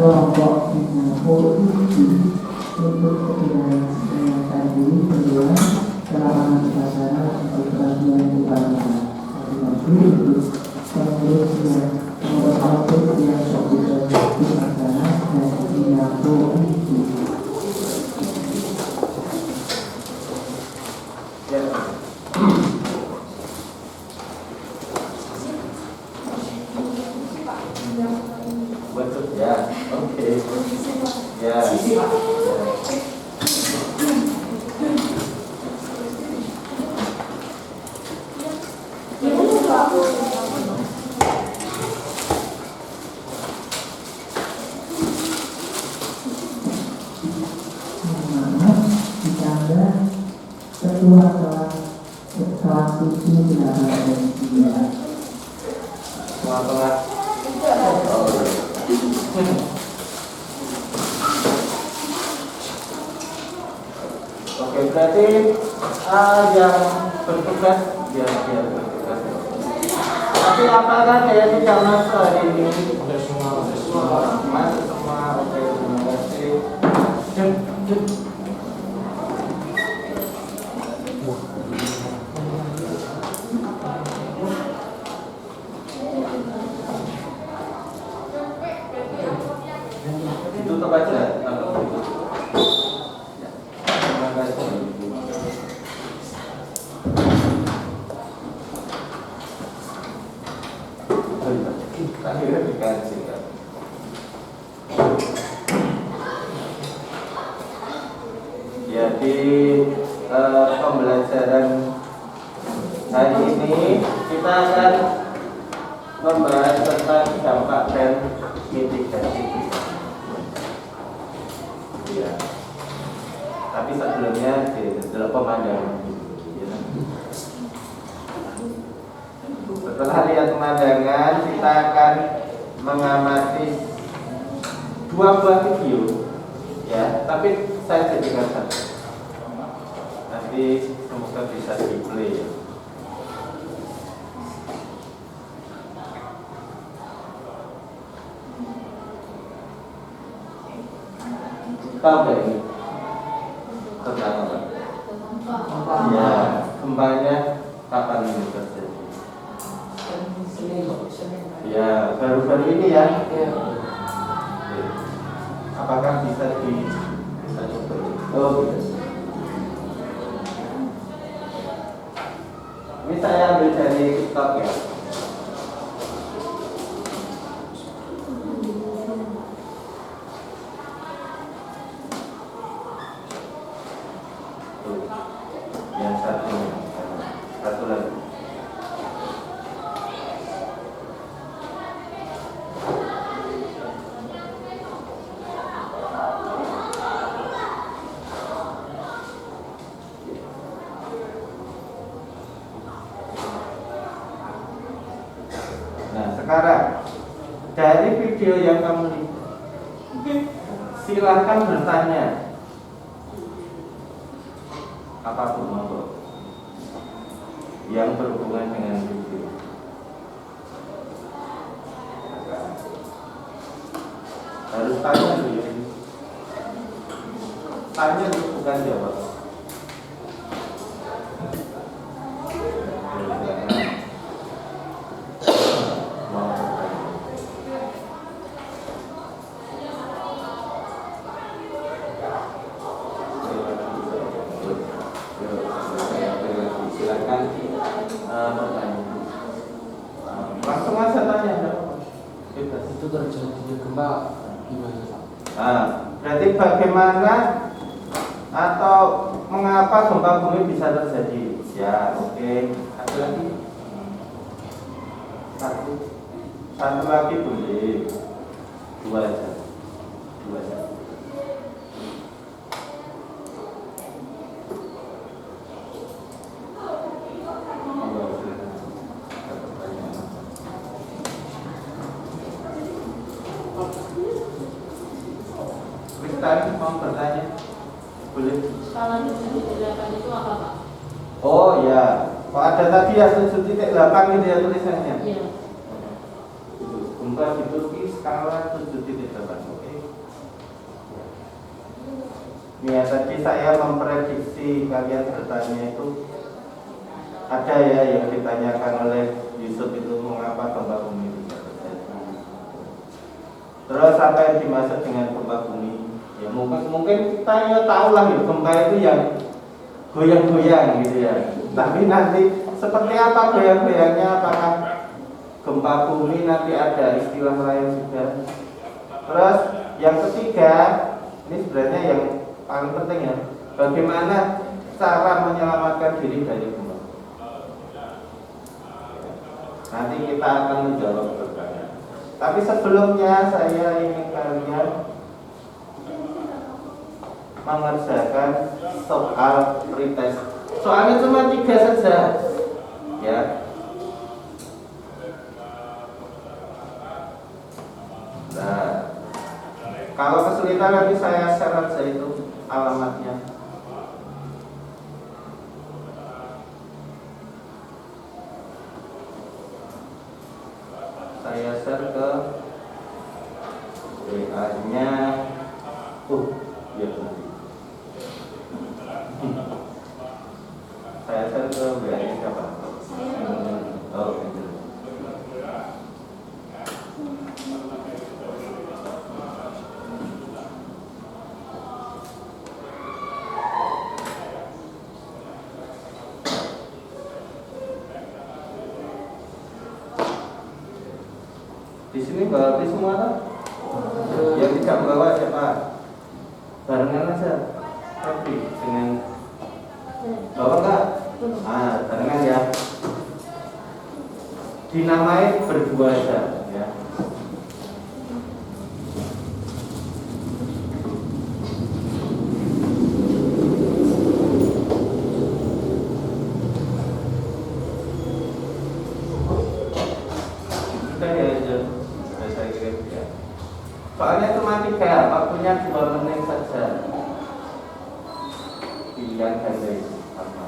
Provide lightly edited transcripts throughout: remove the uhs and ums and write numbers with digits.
kelompok polisi untuk kegiatan diri kedua keamanan upacara untuk pelatihan upacara untuk pengurus yang mengoperasikan yang terlibat di upacara dan tidak polisi. Betul ya, oke. Ya. Ditambah ketua kelas suci tidak ada dia. Kelas. Oke, berarti yang bertugas biar bertugas. Tapi apakah dia tidak masuk hari ini? Semua masuk semua. Oke, terima kasih. Ditutup aja. Akhirnya dikaji kan. Jadi pembelajaran hari ini kita akan membahas tentang dampak dan mitigasi. Ya. Tapi sebelumnya adalah pemandangan. Setelah lihat pemandangan, kita akan mengamati dua buah video, ya. Tapi saya jadikan satu. Nanti semoga bisa di play. Ya. Tahu nggak ini tentang apa? Ya, gempanya kapan ini terjadi? Ya, baru-baru ini ya. Apakah bisa coba? Oh, bisa. Ini saya ambil dari TikTok ya. Yang satu lagi. Nah, sekarang dari video yang kamu lihat, silahkan bertanya apapun monggo yang berhubungan dengan video. Harus tanya dulu. Tanya dulu, bukan jawab. Langsung aja tanya, itu terjadi gempa gimana Pak? Nah, berarti bagaimana atau mengapa gempa bumi bisa terjadi? Ya, oke. Ada lagi? Satu lagi boleh. Dua aja. Tadi mau bertanya, boleh? Skala 7.8 itu apa Pak? Oh ya, kok ada tadi ya 7.8 gitu ya tulisannya? Iya. Gempa di Turki skala 7.8, oke. Ya tadi saya memprediksi kalian bertanya itu ada ya yang ditanyakan oleh Yusuf itu mengapa gempa bumi bisa terjadi. Terus apa yang dimaksud dengan gempa bumi? Ya mungkin kita ya tahu lah ya, gempa itu yang goyang-goyang gitu ya. Tapi nanti seperti apa goyang-goyangnya? Apakah gempa bumi nanti ada istilah lain juga? Terus yang ketiga, ini sebenarnya yang paling penting ya, bagaimana cara menyelamatkan diri dari gempa. Nanti kita akan menjawab pertanyaan. Tapi sebelumnya saya ingin kalian mengerjakan soal pretest. Soalnya cuma 3 saja, ya. Nah, kalau kesulitan nanti saya share aja itu alamatnya. Saya share ke WA-nya. Ya nanti. Saya share ke WA-nya siapa? Oh, itu. Di sini berarti semua kan? Yang tidak membawa siapa? Barengan aja. Tapi dengan bawa enggak? Barengan ya. Dinamai berdua aja ya. Soalnya cuma 3, waktunya 2 menit saja. Pilihan ganda itu apa?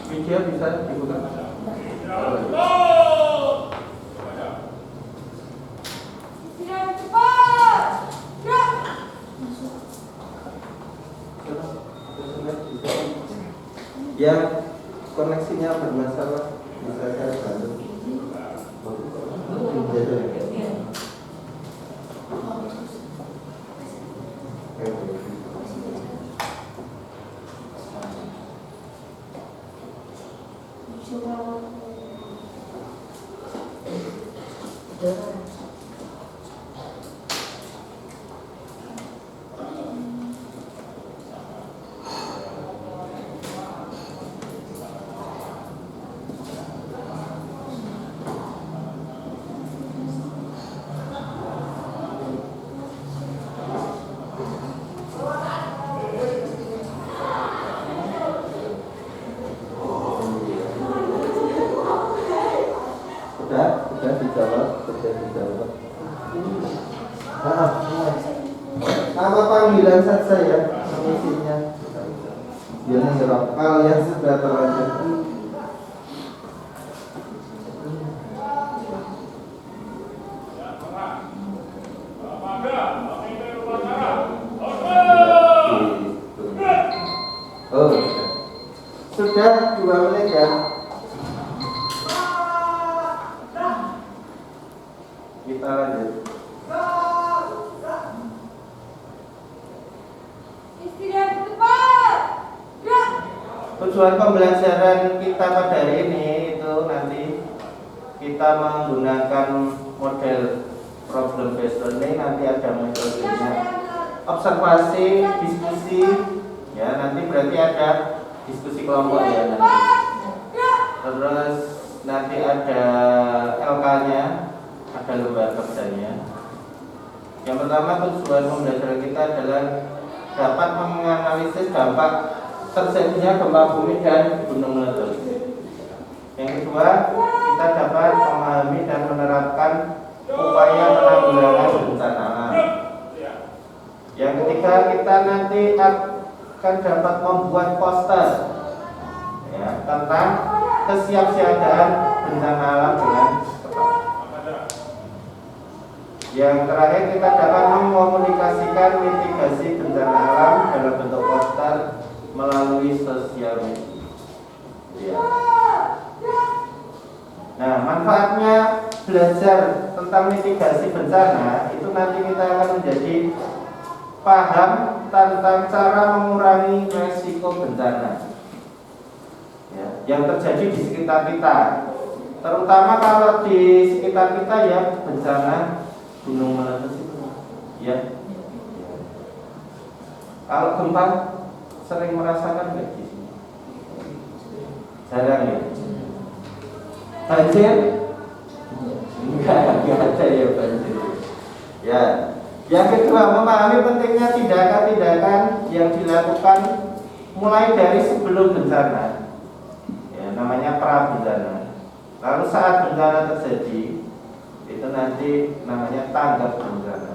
Video bisa dibuka. Yang koneksinya bermasalah bisa saya bantu. Sudah dijawab. Nama panggilan saja ya, isinya. Biar menyerap kalian sudah terlanjur. Oh, sudah 2 menit ya. Kita lanjut. Tujuan pembelajaran kita pada hari ini itu nanti kita menggunakan model problem based learning, nanti ada metodenya observasi, diskusi, ya nanti berarti ada diskusi kelompok ya nanti. Terus nanti ada LK-nya, ada lembar kerjanya. Yang pertama tujuan pembelajaran kita adalah dapat menganalisis dampak terjadinya gempa bumi dan gunung meletus. Yang kedua, kita dapat memahami dan menerapkan upaya penanggulangan bencana alam. Yang ketiga, kita nanti akan dapat membuat poster ya, tentang kesiapsiagaan bencana alam dengan tepat. Yang terakhir, kita dapat mengkomunikasikan mitigasi bencana alam dalam bentuk poster melalui sosial media. Ya. Nah, manfaatnya belajar tentang mitigasi bencana itu nanti kita akan menjadi paham tentang cara mengurangi resiko bencana ya, yang terjadi di sekitar kita, terutama kalau di sekitar kita ya bencana gunung meletus itu ya. Kalau gempa sering merasakan nggak di sini? Jarang ya. Banjir? Enggak ada ya banjir. Ya. Yang kedua, memahami pentingnya tindakan-tindakan yang dilakukan mulai dari sebelum bencana. Ya, namanya pra bencana. Lalu saat bencana terjadi, itu nanti namanya tanggap bencana.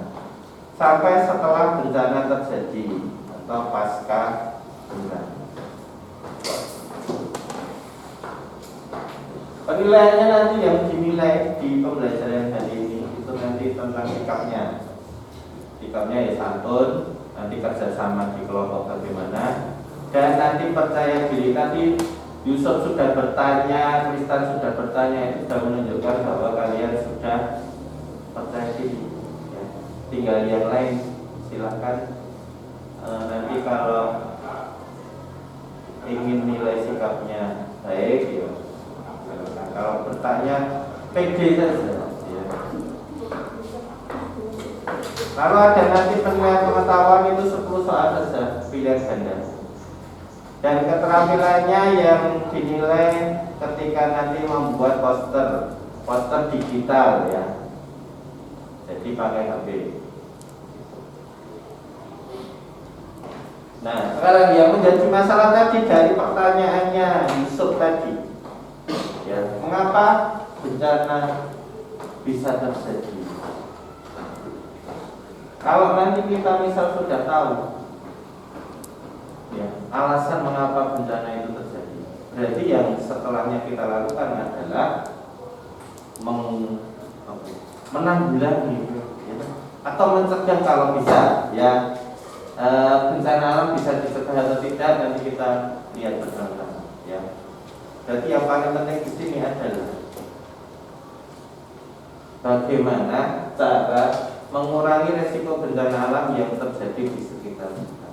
Sampai setelah bencana terjadi atau pasca bencana. Penilaiannya nanti yang dinilai di pembelajaran hari ini itu nanti tentang sikapnya. Sikapnya ya santun, nanti kerjasama di kelompok bagaimana, dan nanti percaya diri. Tadi Yusuf sudah bertanya, Tristan sudah bertanya, itu sudah menunjukkan bahwa kalian sudah percaya diri ya. Tinggal yang lain silahkan nanti kalau ingin nilai sikapnya baik ya. Kalau bertanya pede saja ya. Lalu ada nanti penilaian pengetahuan itu 10 soal saja pilihan ganda. Dan keterampilannya yang dinilai ketika nanti membuat poster digital ya. Jadi pakai HP. Nah, sekarang yang menjadi masalah tadi dari pertanyaannya Yusuf tadi. Ya, mengapa bencana bisa terjadi? Kalau nanti kita misal sudah tahu ya, alasan mengapa bencana itu terjadi, berarti yang setelahnya kita lakukan adalah menanggulangi ya, atau mencegah kalau bisa ya. Bencana alam bisa dicegah atau tidak nanti kita lihat bersama ya. Jadi yang paling penting di sini adalah bagaimana cara mengurangi resiko bencana alam yang terjadi di sekitar kita.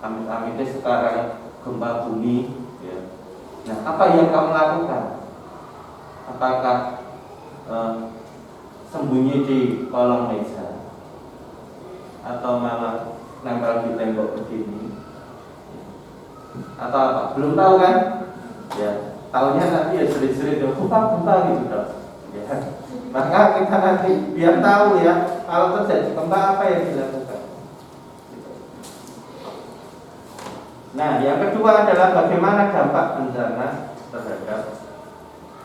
Amit-amitnya sekarang gempa bumi ya. Nah, apa yang kamu lakukan? Apakah sembunyi di kolong meja atau malah nempel di tembok begini? Atau apa? Belum tahu kan? Ya, tahunya nanti ya sering-sering gempa gitu dong. Ya. Maka kita nanti biar tahu ya, kalau terjadi gempa apa yang dilakukan. Nah, yang kedua adalah bagaimana dampak bencana terhadap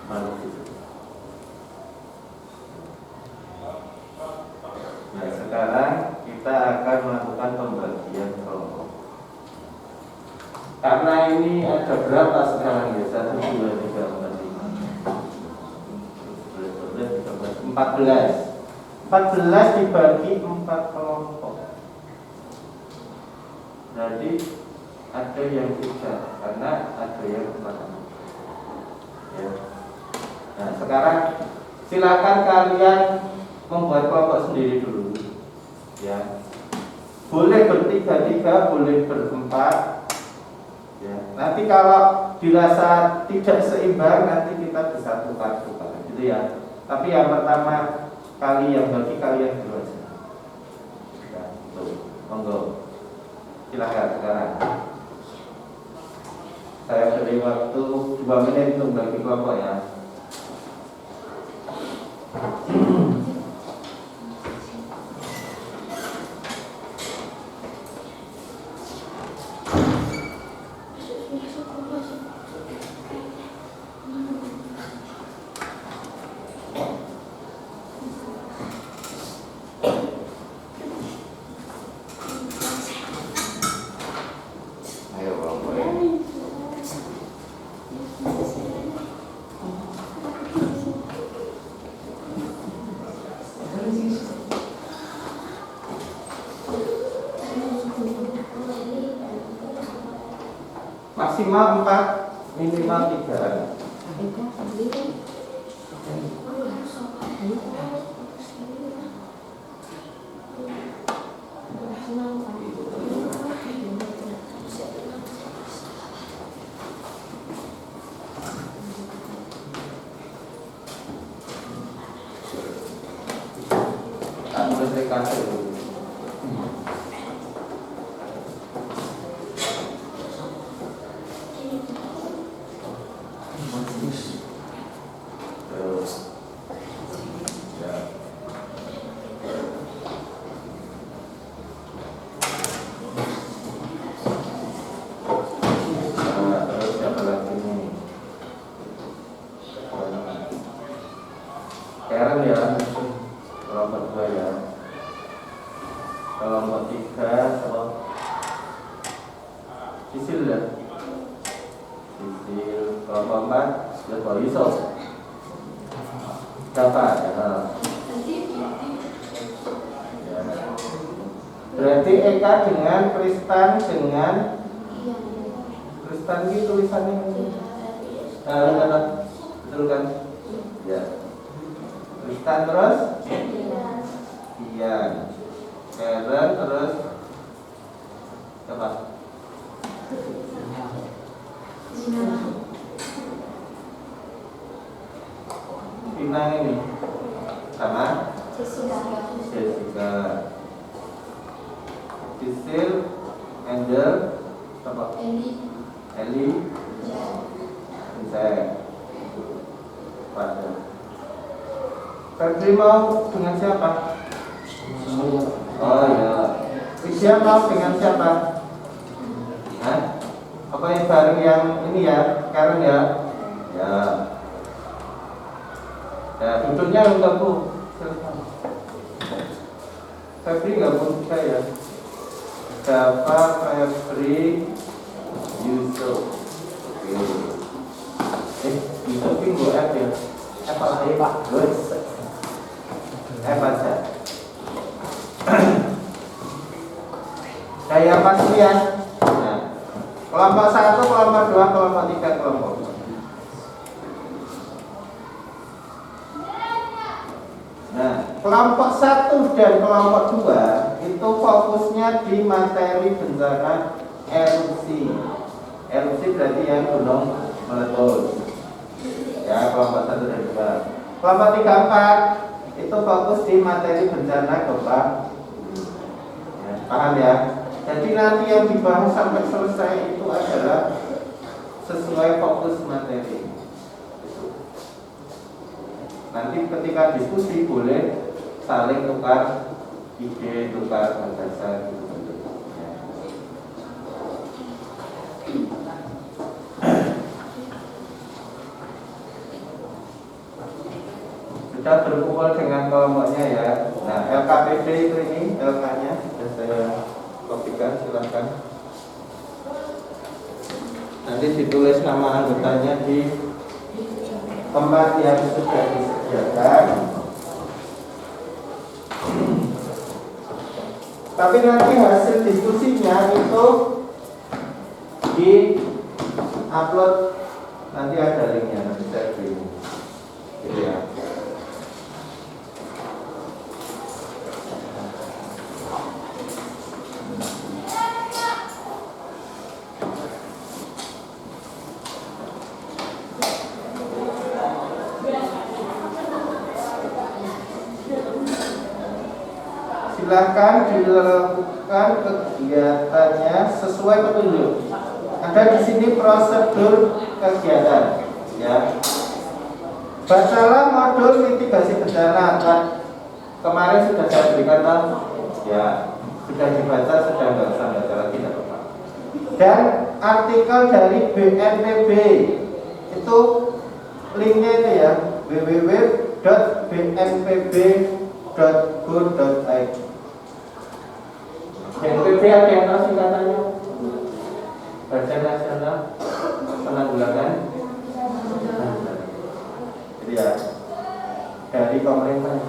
manusia. Nah, sekarang kita akan melakukan pembagian kelompok. Karena ini ada berapa sekarang ya? 1, 2, 3, 4, 5, 14 dibagi 4 kelompok. Jadi ada yang 3 karena ada yang 4 ya. Nah, sekarang silakan kalian membuat kelompok sendiri dulu ya. Boleh bertiga-tiga, boleh berempat ya. Nanti kalau dirasa tidak seimbang nanti kita bisa tukar-tukar gitu ya. Tapi yang pertama kali yang bagi kalian dulu aja. Ya, tuh, monggo. Silahkan sekarang. Saya beri waktu 2 menit untuk bagi kelompok ya. Ayo kelompok ya. Maksimal 4, minimal 3. Tak boleh saya kasih dulu. Terus, ya. Nah, terus siapa lagi nih? Karen ya, kelompok 2 ya. Kelompok 3 sama Sisil ya. Sisil kelompok 4 Lepo Yusuf. Dapat ya. Ya. Berarti Eka dengan Kristan dengan Kristan ini tulisannya betul kan? Ya. Kristan terus Ian, Karen terus siapa? Pinang ini sama Jessica, Sisil, Angel, apa? Eli, Vincent, Pada. Febri mau dengan siapa? Oh ya. Widya mau dengan siapa? Hah? Apa yang bareng yang ini ya? Karen ya? Ya. Ya, duduknya untuk Bu. Febri nggak buka ya? Siapa Febri Yusuf? Oke. Yusuf ini Bu F ya? F apa ya Pak? F aja. Kayak pasti ya. Nah, kelompok 1, kelompok 2, kelompok 3, kelompok. Nah, kelompok 1 dan kelompok 2 itu fokusnya di materi bencana erupsi. Erupsi berarti yang gunung meletus. Ya, kelompok 1 dan 2. Kelompok 3, 4 itu fokus di materi bencana gempa. Ya, paham ya? Jadi nanti yang dibahas sampai selesai itu adalah sesuai fokus materi. Nanti ketika diskusi boleh saling tukar ide, tukar gagasan gitu. Ya. Sudah berkumpul dengan kelompoknya ya. Nah, LKPD itu ini LK-nya sudah saya kopikan, silahkan. Nanti ditulis nama anggotanya di tempat yang sudah disediakan. Tapi nanti hasil diskusinya itu di upload, nanti ada linknya, nanti saya beri. Gitu ya. Silakan dilakukan kegiatannya sesuai petunjuk. Ada di sini prosedur kegiatan, ya. Bacalah modul mitigasi bencana. Kemarin sudah saya berikan tahu, ya. Sudah dibaca, sudah nggak usah baca lagi, tidak apa-apa. Dan artikel dari BNPB itu linknya itu ya, www.bnpb.go.id. BNPB ada yang tahu singkatannya? Badan Nasional Penanggulangan Jadi ya, dari pemerintah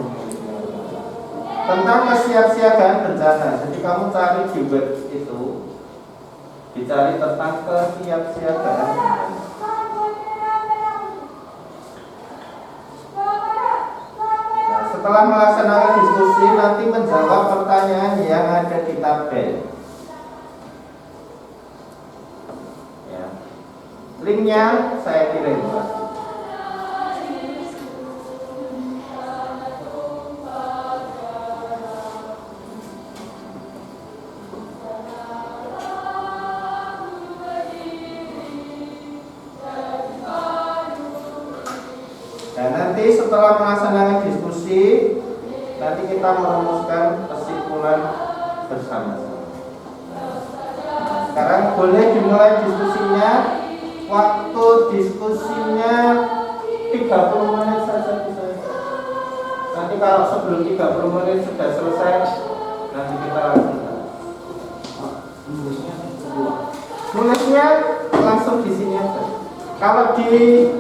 tentang kesiapsiagaan bencana. Jadi kamu cari di web itu, dicari tentang kesiapsiagaan bencana. Nah, setelah melaksanakan diskusi, nanti menjawab pertanyaan yang ada di tabel. Ya. Linknya saya kirim, Pak. Dan nanti setelah melaksanakan diskusi, nanti kita merumuskan kesimpulan bersama-sama. Sekarang boleh dimulai diskusinya. Waktu diskusinya 30 menit saja bisa. Nanti kalau sebelum 30 menit sudah selesai, nanti kita langsung. Nulisnya langsung di sini aja. Kalau di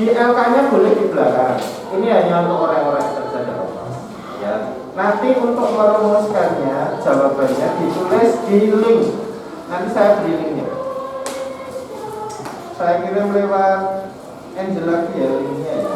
LK-nya boleh di belakang. Ini hanya untuk orang-orang kerja dalam. Ya. Nanti untuk merumuskannya, jawabannya ditulis di link. Nanti saya beri linknya. Saya kirim lewat Angel lagi ya linknya ya.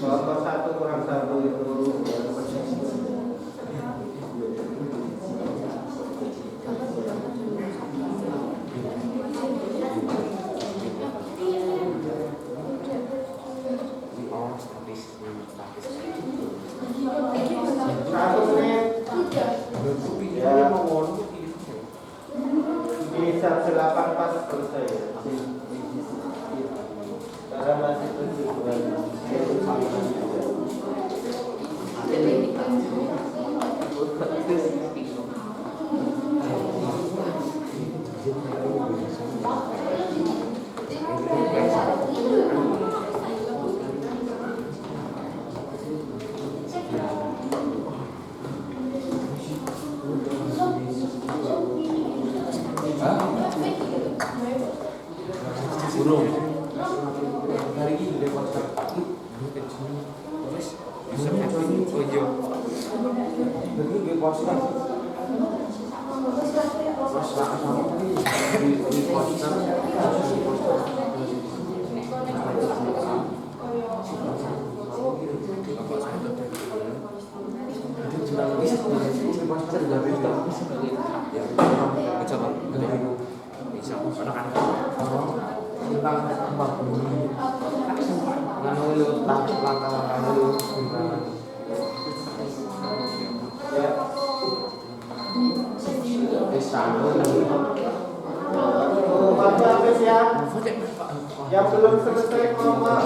Contoh 1 kurang 1 itu bisa 8 pas selesai. Karena masih 7 bulan. Yang belum selesai kelompok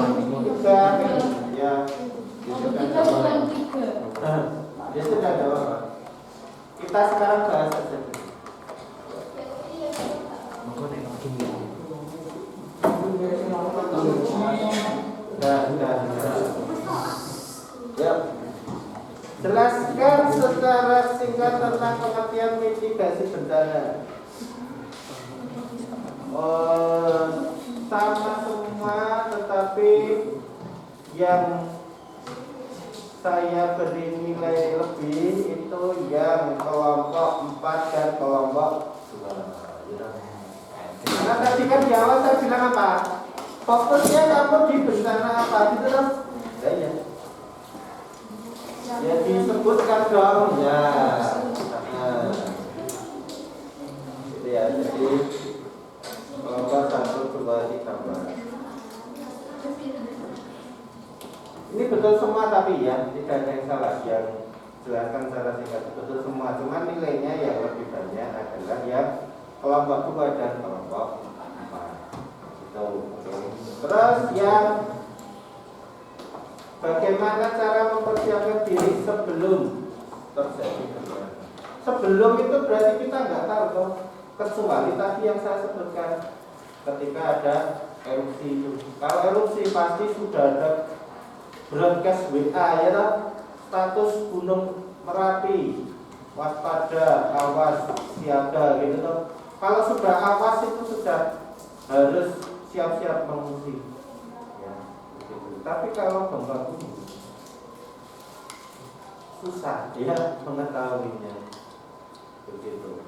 3 ya. Kelompok 3 bukan 3. Ya sudah ada apa. Kita sekarang bahas saja. Ya. Jelaskan secara singkat tentang pengertian mitigasi bencana. Sama semua, tetapi yang saya beri nilai lebih itu yang kelompok 4 dan kelompok 2. Karena tadi kan di awal saya bilang apa? Fokusnya kamu di bencana apa gitu loh. Ya. Ya disebutkan dong ya. Gitu ya. Jadi kelompok 1, 2, 3, 4. Ini betul semua tapi ya, tidak ada yang salah. Yang jelaskan secara singkat betul semua. Cuma nilainya yang lebih banyak adalah yang kelompok 2 dan kelompok 4. Itu. Terus yang bagaimana cara mempersiapkan diri sebelum terjadi bencana. Sebelum itu berarti kita nggak tahu toh. Kecuali tadi yang saya sebutkan ketika ada erupsi itu. Kalau erupsi pasti sudah ada broadcast WA ya toh, status Gunung Merapi waspada, awas, siaga gitu toh. Kalau sudah awas itu sudah harus siap-siap mengungsi. Ya, begitu. Tapi kalau gempa bumi susah ya mengetahuinya. Begitu.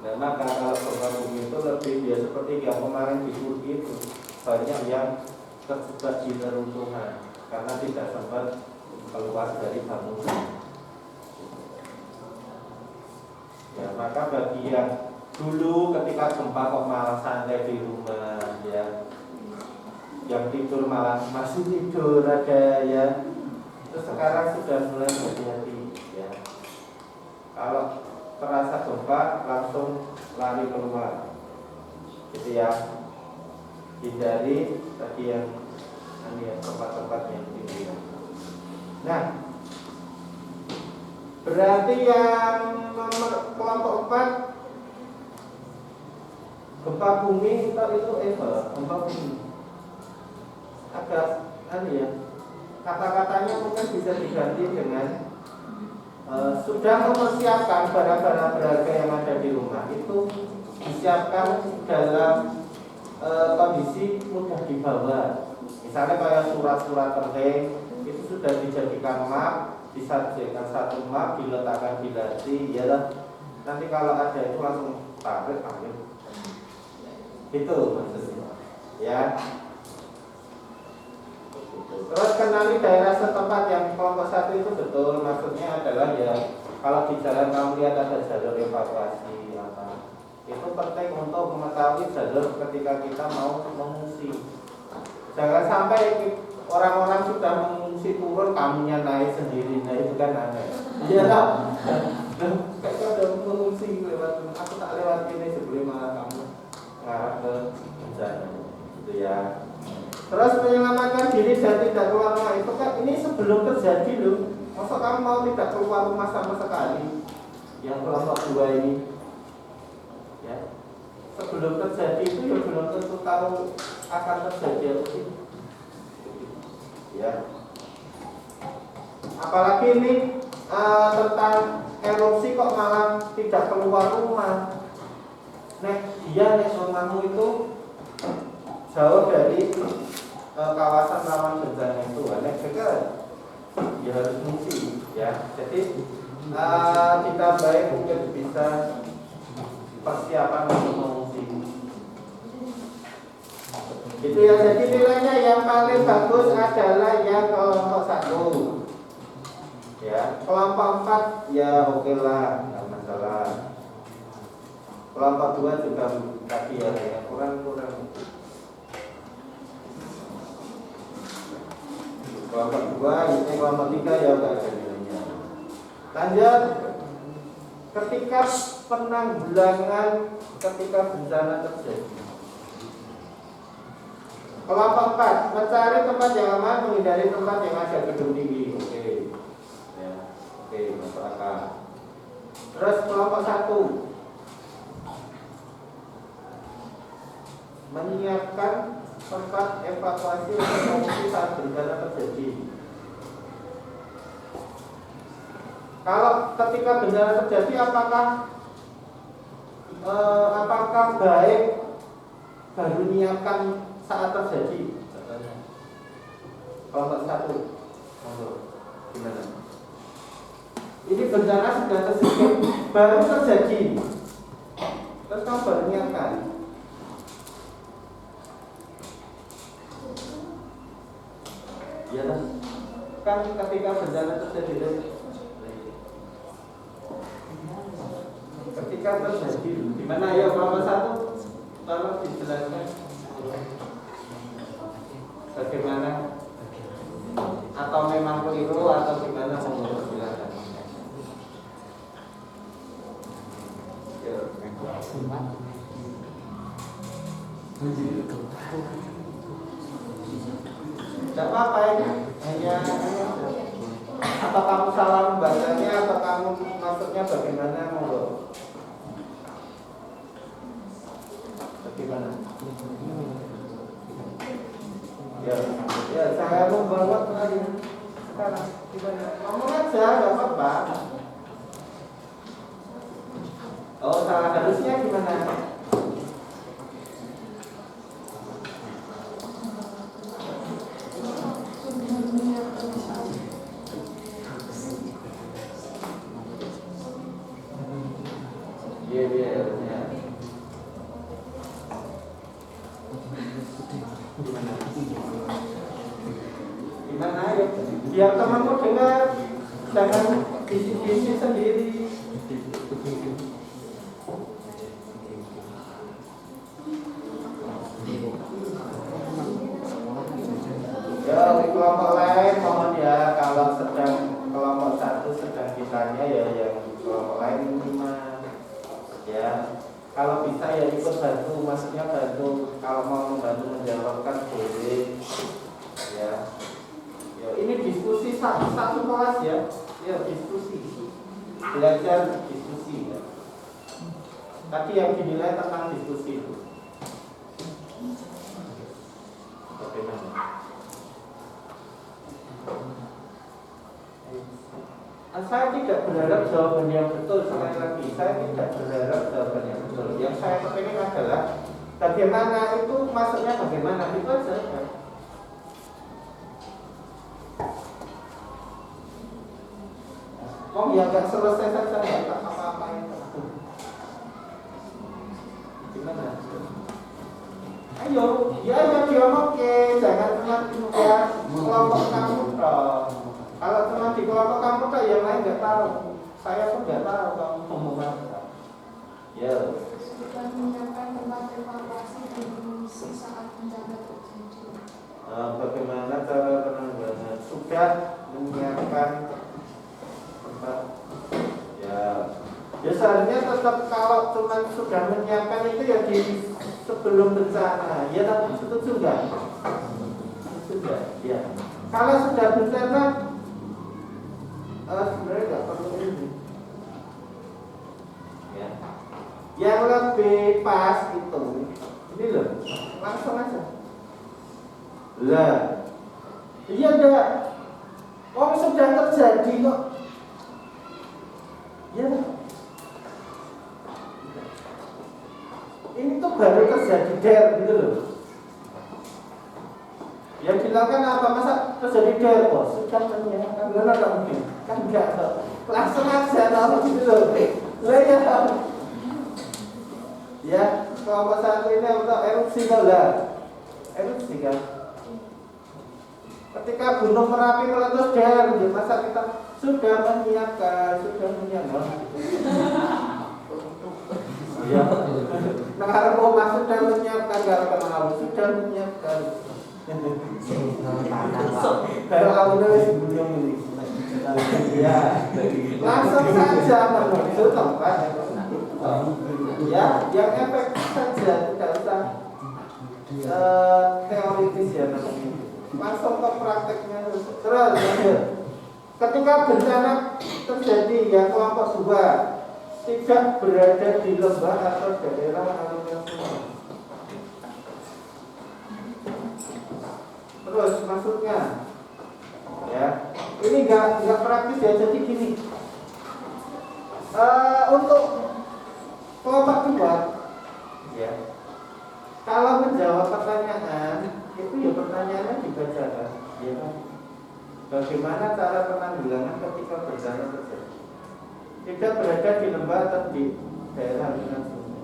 Nah, maka kalau gempa bumi itu lebih dia seperti yang kemarin di Turki itu banyak yang terjebak di neruntuhan karena tidak sempat keluar dari bangunan. Ya, maka bagi yang dulu ketika gempa kok malah santai di rumah ya, yang tidur malah masih tidur ada ya, terus sekarang sudah mulai hati-hati ya. Kalau terasa gempa langsung lari keluar gitu ya, hindari tadi yang tempat-tempat yang tinggi. Nah, berarti yang nomor kelompok 4 gempa bumi itu gempa bumi agak ya, kata-katanya mungkin bisa diganti dengan sudah mempersiapkan barang-barang berharga yang ada di rumah itu disiapkan dalam kondisi mudah dibawa. Misalnya kayak surat-surat penting itu sudah dijadikan map, disajikan satu map, diletakkan di laci, ya lah. Nanti kalau ada itu langsung tarik ambil. Itu maksudnya, ya. Terus kenali daerah setempat yang kelompok 1 itu betul, maksudnya adalah ya kalau di jalan kamu lihat ada jalur evakuasi apa, itu penting untuk mengetahui jalur ketika kita mau mengungsi. Jangan sampai orang-orang sudah mengungsi turun, kamunya naik sendiri, nah itu kan aneh. Iya tak? Kayak ada mengungsi lewat, aku tak lewat ini sebelum malah kamu ngarah ke bencana, gitu ya. Terus menyelamatkan diri dan tidak keluar rumah itu kan ini sebelum terjadi loh. Masa kamu mau tidak keluar rumah sama sekali? Yang kelompok 2 ini, ya. Sebelum terjadi itu ya belum tentu tahu akan terjadi apa sih, ya. Apalagi ini tentang erupsi kok malah tidak keluar rumah. Nek dia nek rumahmu itu jauh dari kawasan rawan bencana itu, nek dekat ya harus mengungsi, ya. Jadi kita baik mungkin bisa persiapan untuk mengungsi. Itu ya, jadi nilainya yang paling bagus adalah yang kelompok 1. Ya, kelompok 4 ya oke lah, nggak masalah. Kelompok 2 juga tadi ya kurang. Kelompok 2 ini kelompok 3 ya nggak ada nilainya. Lanjut, ketika penanggulangan ketika bencana terjadi. Kelompok 4, mencari tempat yang aman, menghindari tempat yang ada gedung tinggi. Oke. Ya. Oke, masuk akal. Terus kelompok 1, menyiapkan tempat evakuasi untuk mengungsi saat bencana terjadi. Kalau ketika bencana terjadi, apakah baik baru menyiapkan saat terjadi? Kelompok 1, gimana? Ini bencana sudah terjadi, baru terjadi, terus kamu baru menyiapkan. Ya kan ketika bencana terjadi, gimana ya kelompok 1? Tolong dijelaskan bagaimana, atau memang keliru atau gimana, mau silakan. Ya. Tidak apa-apa ini, hanya atau kamu salah membacanya atau kamu maksudnya bagaimana, monggo. Bagaimana? Ya saya membawa tadi sekarang gimana? Ngomong aja, nggak apa-apa. Oh salah harusnya gimana? Gimana ya? Biar temanmu dengar, jangan bisik-bisik sendiri. Ya, di kelompok lain mohon ya, kalau sedang kelompok 1 sedang ditanya ya yang kelompok lain 5 ya. Kalau bisa ya ikut bantu, maksudnya bantu, kalau mau membantu menjawabkan boleh ya. Ya ini diskusi satu kelas ya. Ya diskusi, belajar diskusi ya. Tadi yang dinilai tentang diskusi itu. Bagaimana? Saya tidak berharap jawaban yang betul. Sekali lagi, saya tidak berharap jawaban yang betul. Yang saya pengen adalah bagaimana itu, maksudnya bagaimana itu aja. Oh ya nggak selesai saja, nggak apa-apa itu. Gimana? Ayo, ya diomong ke, jangan cuma ya kelompok kamu toh. Kalau cuma di kelompok kamu toh, yang lain nggak tahu. Saya pun nggak tahu kamu ngomong apa. Ya. Sudah menyiapkan tempat evakuasi dan mengungsi saat bencana terjadi. Bagaimana cara penanggulangan? Sudah menyiapkan tempat. Ya seharusnya tetap kalau cuma sudah menyiapkan itu ya di sebelum bencana. Ya tapi setuju nggak? Sudah. Ya. Kalau sudah bencana, sebenarnya nggak perlu ini. Ya. Yang lebih pas itu, ini loh, langsung aja. Lah, iya enggak? Oh sudah terjadi kok. Ya. Ini tuh baru terjadi gitu loh. Ya dilakukan apa, masa terjadi der? Oh sudah menyiapkan, benar nggak mungkin? Kan enggak kok. Langsung aja tahu gitu loh. Lah ya. Ya, kelompok 1 ini untuk erupsi lah. Erupsi kan. Ketika Gunung Merapi meletus der, masa kita sudah menyiapkan. Ya. Nah, harap sudah menyiapkan, kalau kenal sudah menyiapkan. Kalau kamu nulis belum ini. Ya, langsung saja menuju tempat. Ya, yang efek saja, tidak usah teori ketika bencana terjadi yang kelompok 2 tidak berada di lembah atau daerah aliran sungai. Terus maksudnya, ya, ini nggak praktis ya. Jadi gini, untuk kelompok 2, ya, kalau menjawab pertanyaan itu ya pertanyaannya dibacakan, ya kan? Bagaimana cara penanggulangan ketika bencana terjadi? Tidak berada di lembah atau di daerah aliran sungai.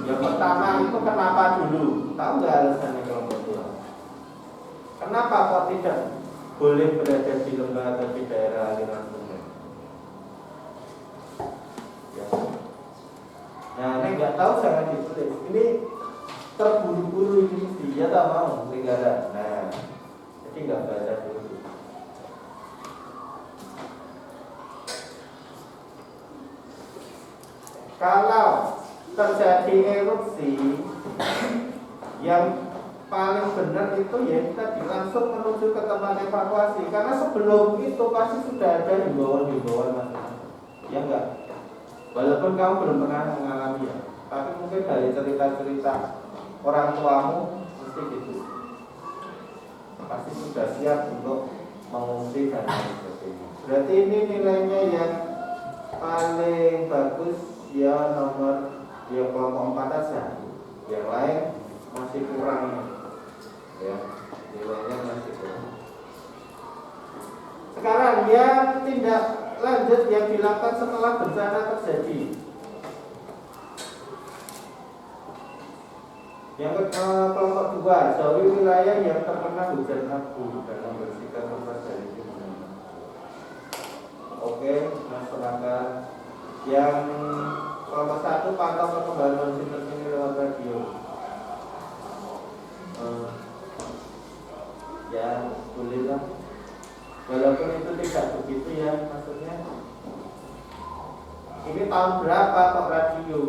Yang pertama itu kenapa dulu? Tahu nggak alasannya kelompok 2? Kenapa kok tidak boleh berada di lembah atau di daerah aliran sungai? Ya. Nah, ini nggak tahu jangan ditulis. Ini terburu-buru ini dia tak mau negara. Nah, jadi nggak baca dulu. Kalau terjadi erupsi, yang paling benar itu ya kita langsung menuju ke tempat evakuasi. Karena sebelum itu pasti sudah ada himbauan-himbauan mas. Ya enggak? Walaupun kamu belum pernah mengalami ya, tapi mungkin dari cerita-cerita orang tuamu mesti gitu. Pasti sudah siap untuk mengungsi dan lain sebagainya. Berarti ini nilainya yang paling bagus ya nomor ya kelompok 4 saja. Yang lain masih kurang ya, nilainya masih kurang. Sekarang yang tindak lanjut yang dilakukan setelah bencana terjadi. Yang kelompok 2, jauhi wilayah yang terkena hujan abu dan membersihkan tempat dari genangan. Oke, masyarakat. Yang kelompok 1, pantau perkembangan kondisi terkini lewat radio. Ya, bolehlah. Walaupun itu tidak begitu ya, maksudnya. Ini tahun berapa kok radio?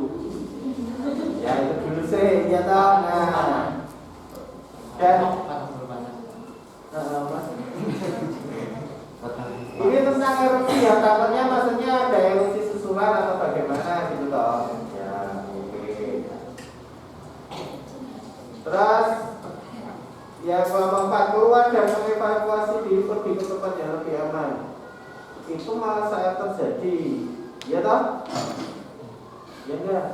Ya itu dulu sih, ya tahu. Nah, dan ini tentang erupsi ya, takutnya maksudnya ada erupsi susulan atau bagaimana gitu toh. Ya, oke. Terus ya kelompok 4, keluar dan mengevakuasi diri pergi ke tempat yang lebih aman. Itu malah saat terjadi, ya toh? Ya enggak?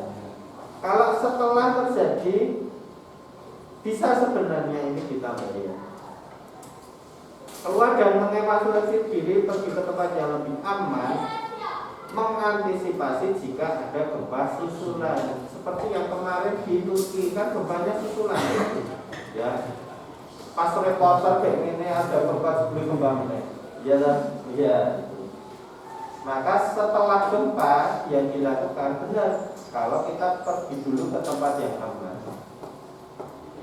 Kalau setelah terjadi bisa sebenarnya ini ditambah ya. Keluar dan mengevakuasi diri pergi ke tempat yang lebih aman, mengantisipasi jika ada gempa susulan. Seperti yang kemarin di Turki kan gempanya susulan ya. Pas reporter kayak gini ada gempa sebelum gempa ini. Ya. Maka setelah gempa yang dilakukan benar kalau kita pergi dulu ke tempat yang aman.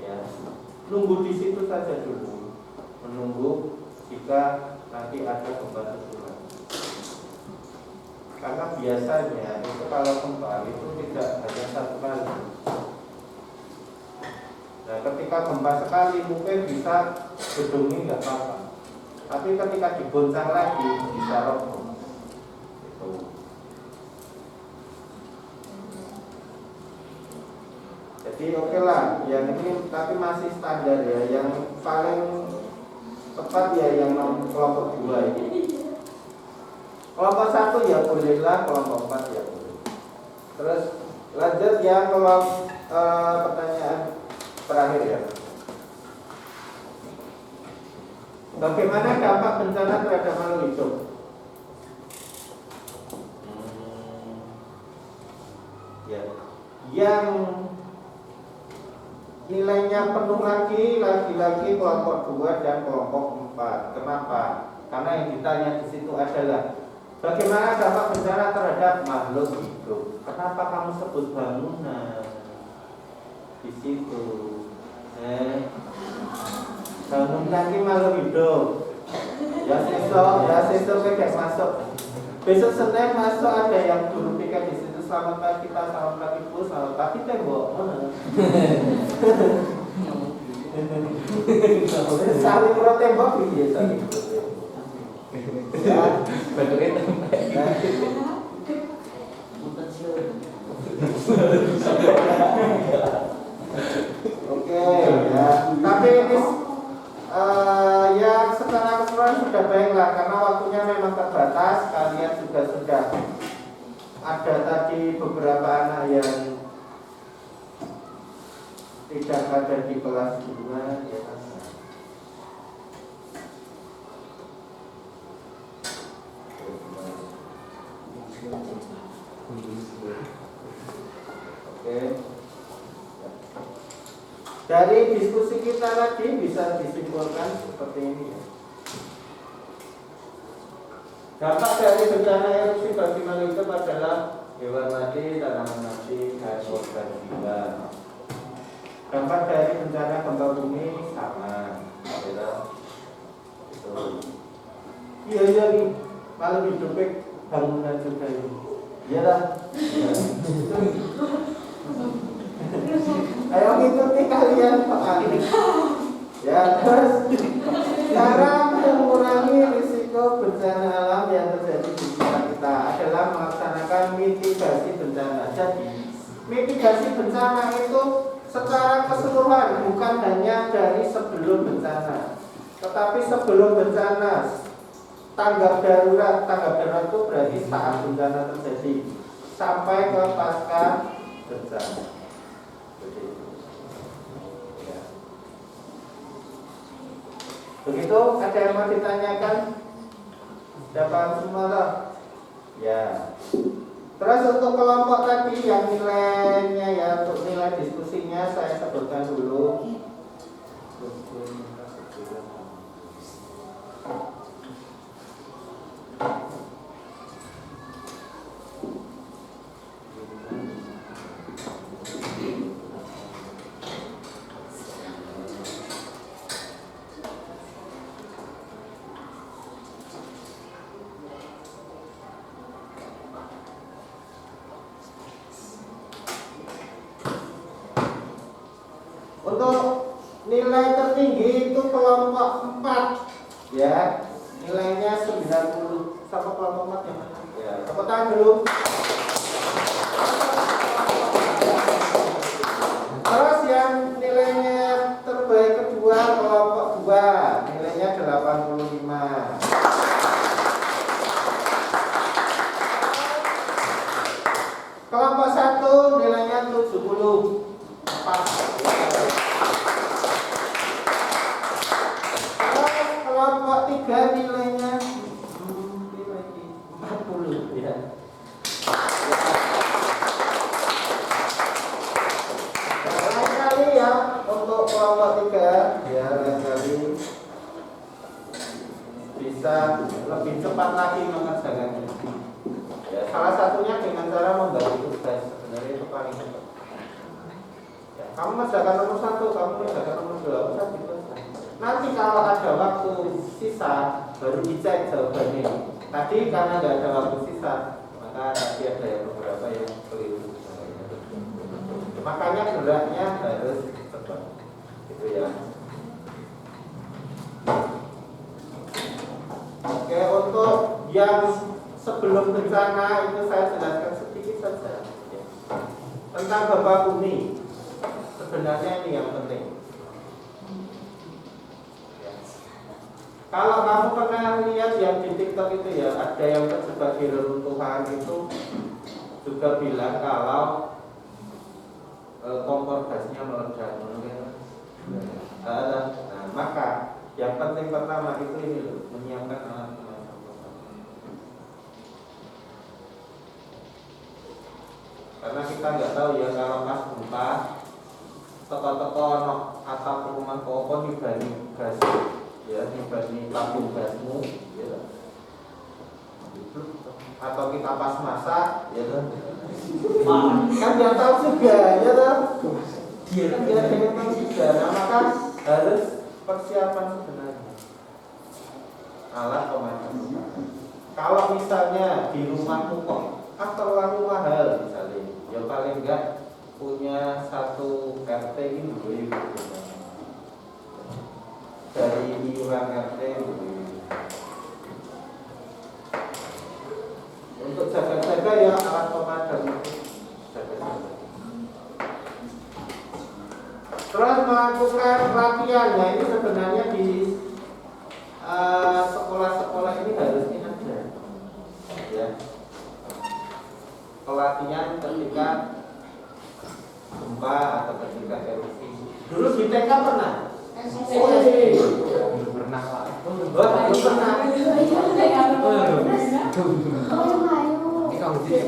Ya. Nunggu di situ saja dulu. Menunggu jika nanti ada gempa susulan. Karena biasanya itu kalau gempa itu tidak hanya satu kali. Nah, ketika gempa sekali mungkin bisa gedung ini nggak apa-apa. Tapi ketika digoncang lagi bisa roboh. Itu. Jadi oke lah, yang ini tapi masih standar ya. Yang paling tepat ya yang kelompok 2 ini. Kelompok 1 ya bolehlah, kelompok 4 ya boleh. Terus lanjut ya kelompok pertanyaan terakhir ya. Bagaimana dampak bencana terhadap makhluk hidup? Ya, yang nilainya penuh lagi kelompok 2 dan kelompok 4. Kenapa? Karena yang ditanya di situ adalah bagaimana dampak bencana terhadap makhluk hidup. Kenapa kamu sebut bangunan di situ? Bangunan ini makhluk hidup. Ya sesok kayak masuk. Besok Senin masuk ada yang dulu pikir di situ selamat pagi kita, selamat pagi bu, selamat pagi tembok. Saling pro tembok biasa. Ya, bentuknya tempe. Oke, ya. Tapi ini yang secara keseluruhan sudah baiklah karena waktunya memang terbatas. Kalian juga sudah ada tadi beberapa anak yang tidak ada di kelas 2 ya. Oke. Dari diskusi kita tadi bisa disimpulkan seperti ini ya. Dampak dari bencana erupsi bagi makhluk hidup adalah hewan mati, tanaman mati, dan organ hilang. Dampak dari bencana gempa bumi sama, ya. Itu. Iya nih, makhluk hidup bangunan juga ini. Iya lah. Ayo ikuti kalian Pak. Ya, terus cara mengurangi risiko bencana alam yang terjadi di sekitar kita adalah melaksanakan mitigasi bencana. Jadi, mitigasi bencana itu secara keseluruhan, bukan hanya dari sebelum bencana, tetapi sebelum bencana. Tanggap darurat itu berarti saat bencana terjadi sampai ke pasca bencana. Begitu, ada yang mau ditanyakan? Dapat semua loh? Ya. Terus untuk kelompok tadi yang nilainya ya, untuk nilai diskusinya saya sebutkan dulu. Untuk nilai tertinggi itu kelompok 4 ya, nilainya 90. Sama kelompok 4 yang mana? Ya, tepuk tangan dulu. Terus yang nilainya terbaik kedua kelompok 2, nilainya 85. Kelompok 1 nilainya 70. Kelompok 3 nilainya 40 ya. Lain kali ya untuk kelompok 3 ya, lain kali bisa lebih cepat lagi mengerjakannya. Ya, salah satunya dengan cara membagi tugas, sebenarnya itu paling cepat. Ya, kamu mengerjakan nomor 1, kamu mengerjakan nomor 2, usah gitu. Nanti kalau ada waktu sisa baru dicek jawabannya. Tadi karena nggak ada waktu sisa, maka tadi ada yang beberapa yang keliru. Makanya geraknya harus cepat, gitu ya. Oke, untuk yang sebelum bencana itu saya jelaskan sedikit saja ya. Tentang gempa bumi. Sebenarnya ini yang penting. Kalau kamu pernah lihat yang di TikTok itu ya, ada yang terjebak di reruntuhan itu juga bilang kalau kompor gasnya meledak. Nah, maka yang penting pertama itu ini loh, menyiapkan alat pemadam. Karena kita nggak tahu ya kalau pas gempa teko-teko atap rumah koko dibanding gas. Ya, dibanding tabung gasmu ya. Atau kita pas masak ya kan dia tahu juga ya kan dia tahu juga. Nah, maka harus persiapan sebenarnya alat pemadam. Kalau misalnya di rumahmu kok terlalu mahal misalnya, ya paling enggak punya 1 RT ini dulu dari iuran RT. Terus melakukan latihan. Nah ini sebenarnya di sekolah-sekolah ini harusnya ada ya, pelatihan ketika gempa atau ketika erupsi. Dulu di TK pernah? Oh, Belum pernah Pak. belum pernah. Ini kamu sih.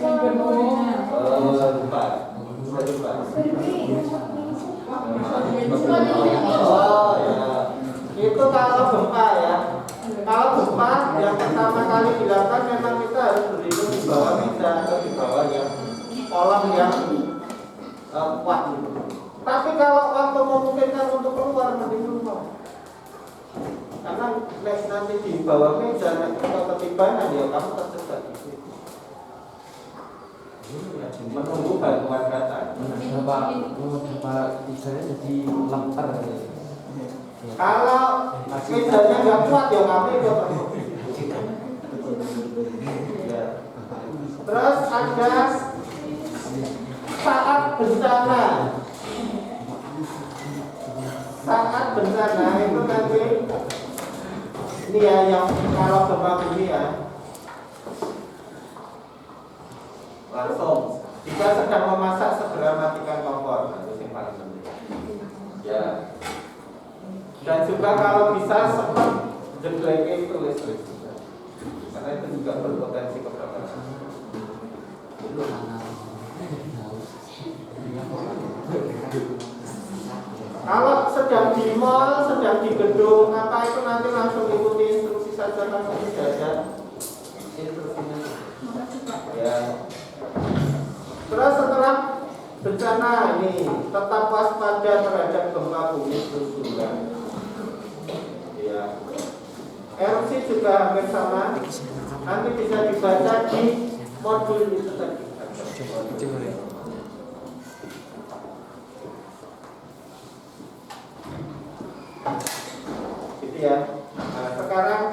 Lupa. Oh ya. Itu kalau gempa ya. Kalau gempa yang pertama kali dilakukan memang kita harus berlindung di bawah meja atau di bawah yang kolam yang kuat gitu. Tapi kalau waktu memungkinkan untuk keluar, mending keluar. Karena nanti di bawah meja atau ketibangan ya kamu terjebak di situ. Menunggu bantuan datang. Bapak tidaknya jadi lemper. Kalau mejanya nggak kuat ya kamu itu terus. Ya. Terus ada saat bencana. Saat bencana itu nanti ini ya yang kalau gempa bumi ya langsung jika sedang memasak segera matikan kompor, itu yang paling penting ya. Dan juga kalau bisa sempat jegleke itu listrik juga, karena itu juga berpotensi kebakaran. Kalau sedang di mall, sedang di gedung apa itu nanti langsung ikuti instruksi saja, langsung tidak ada instruksinya ya. Terus setelah bencana ini tetap waspada terhadap gempa bumi susulan ya. Erupsi juga hampir sama, nanti bisa dibaca di modul itu tadi. Gitu ya. Nah, sekarang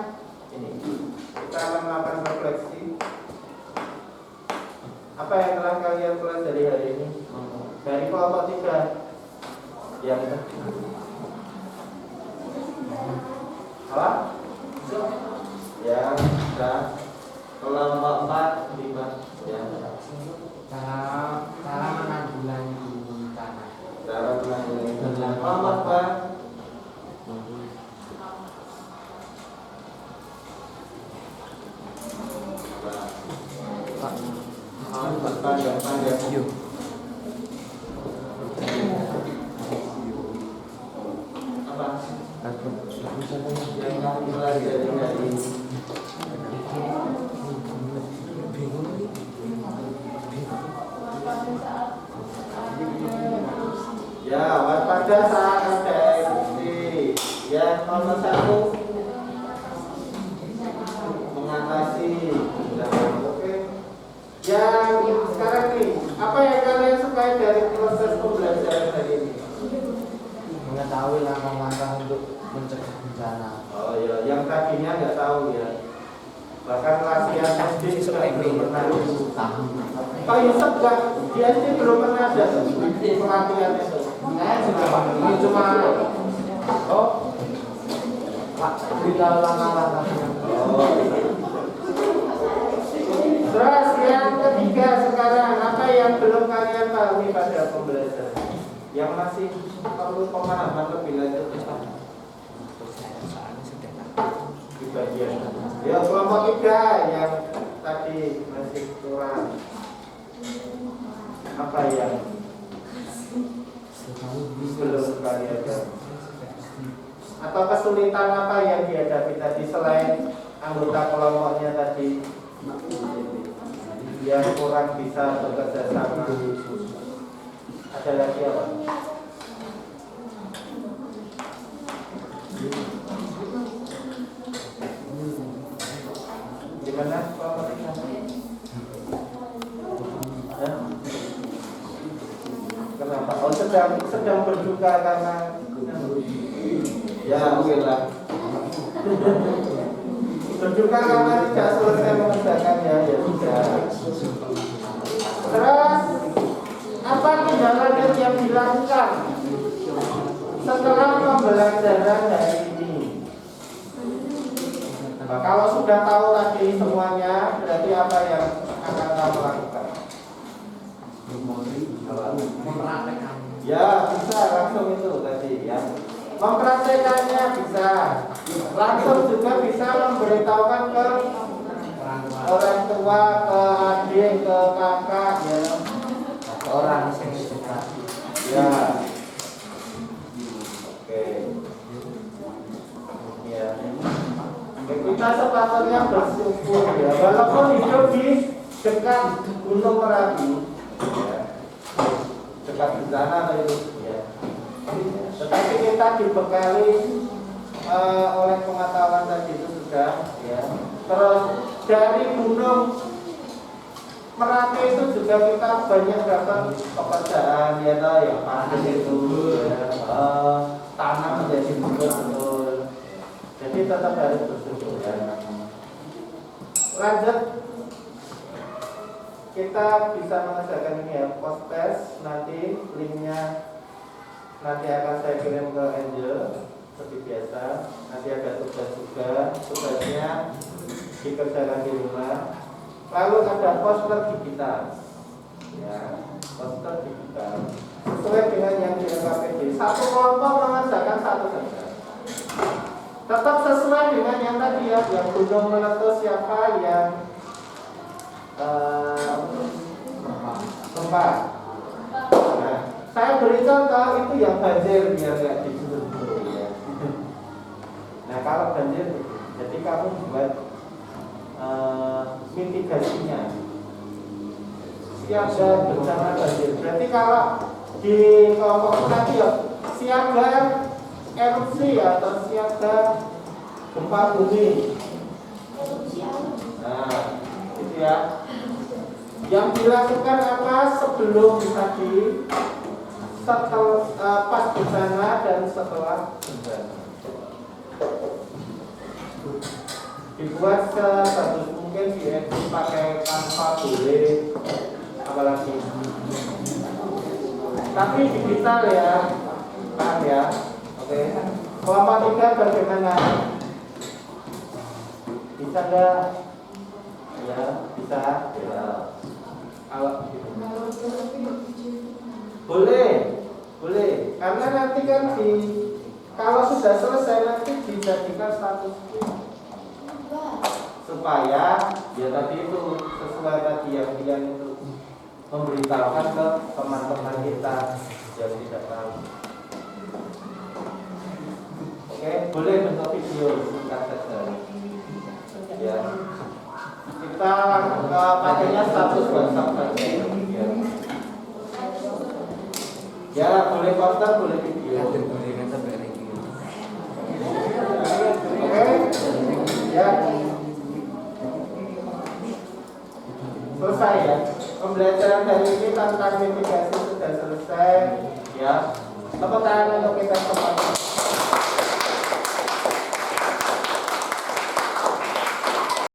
ini kita akan melakukan refleksi. Apa yang telah kalian pelajari hari ini? Dari kelompok 3 yang apa? Yang sudah kelompok 4, 5 ya. Cara menanggulangi bencana. Cara menanggulangi bencana. Kelompok 4 panjang. Apa? Yang kamu pelajari hari ini. Ya, waspada saat ada erupsi. Ya, nomor 1 mengatasi. Oke. Yang sekarang nih, apa yang kalian sukai dari proses pembelajaran hari ini? Mengetahui langkah-langkah untuk mencegah bencana. Oh ya, yang tadinya nggak tahu ya. Bahkan latihan SD juga belum pernah. Pak Yusuf nggak, di SD belum pernah ada pelatihan itu. Ini cuma beritahu langkah-langkahnya. Oh. Terus yang ketiga sekarang, apa yang belum kalian pahami pada pembelajaran? Yang masih perlu pemahaman lebih lanjut di bagian ya kelompok 3 yang tadi masih kurang, apa yang belum kalian tahu atau kesulitan apa yang dihadapi tadi selain anggota kelompoknya tadi yang kurang bisa bekerja sama? Ada lagi apa? Gimana Pak Marika? Kenapa? Oh sedang berduka karena ya mungkin lah. Berduka karena tidak selesai mengerjakannya ya sudah. Terus apa kendala yang dilakukan pembelajaran hari ini. Nah, kalau sudah tahu tadi semuanya, berarti apa yang akan kamu lakukan? Mempraktekkan. Ya, bisa langsung itu tadi ya. Mempraktekannya bisa. Langsung juga bisa memberitahukan ke orang tua, ke adik, ke kakak ya. Orang yang suka. Ya. Oke. Ya. Kita sepatutnya bersyukur ya. Walaupun hidup di dekat Gunung Merapi, ya. Dekat bencana itu ya. Tetapi kita dibekali oleh pengetahuan tadi itu sudah ya. Terus dari Gunung Merapi itu juga kita banyak dapat pekerjaan ya toh, yang pasir itu ya. Tanah menjadi betul. Jadi tetap harus bersyukur ya. Lanjut, kita bisa mengerjakan ini ya, post test, nanti linknya nanti akan saya kirim ke Angel seperti biasa. Nanti ada tugas juga, tugasnya dikerjakan di rumah. Lalu ada poster digital, ya, poster digital sesuai dengan yang di LKPD. Satu kelompok mengerjakan satu saja. Tetap sesuai dengan yang tadi ya, yang gunung meletus siapa, yang gempa. Nah, saya beri contoh itu yang banjir biar nggak disuruh ya. Nah kalau banjir, jadi kamu buat mitigasinya. Siaga bencana banjir. Berarti kalau di kelompok tadi ya siaga erupsi atau siaga gempa bumi. Nah, itu ya. Yang dilakukan apa sebelum tadi, setelah pas bencana dan setelah bencana. Dibuat sebagus mungkin diedit pakai Canva boleh, apalagi. Tapi digital ya, paham ya? Oke. Kelompok 3 bagaimana? Bisa nggak? Ya, bisa. Ya. Kalau gitu. Boleh, boleh. Karena nanti kan kalau sudah selesai nanti dijadikan status supaya ya tadi itu sesuai tadi yang itu memberitahukan ke teman-teman kita yang tidak tahu. Oke, boleh bentuk video singkat saja. Ya. Kita pakainya status WhatsApp saja. Ya, boleh poster, boleh video. Oke, ya. Selesai ya. Pembelajaran hari ini tentang mitigasi sudah selesai. Ya. Tepuk tangan untuk kita semua.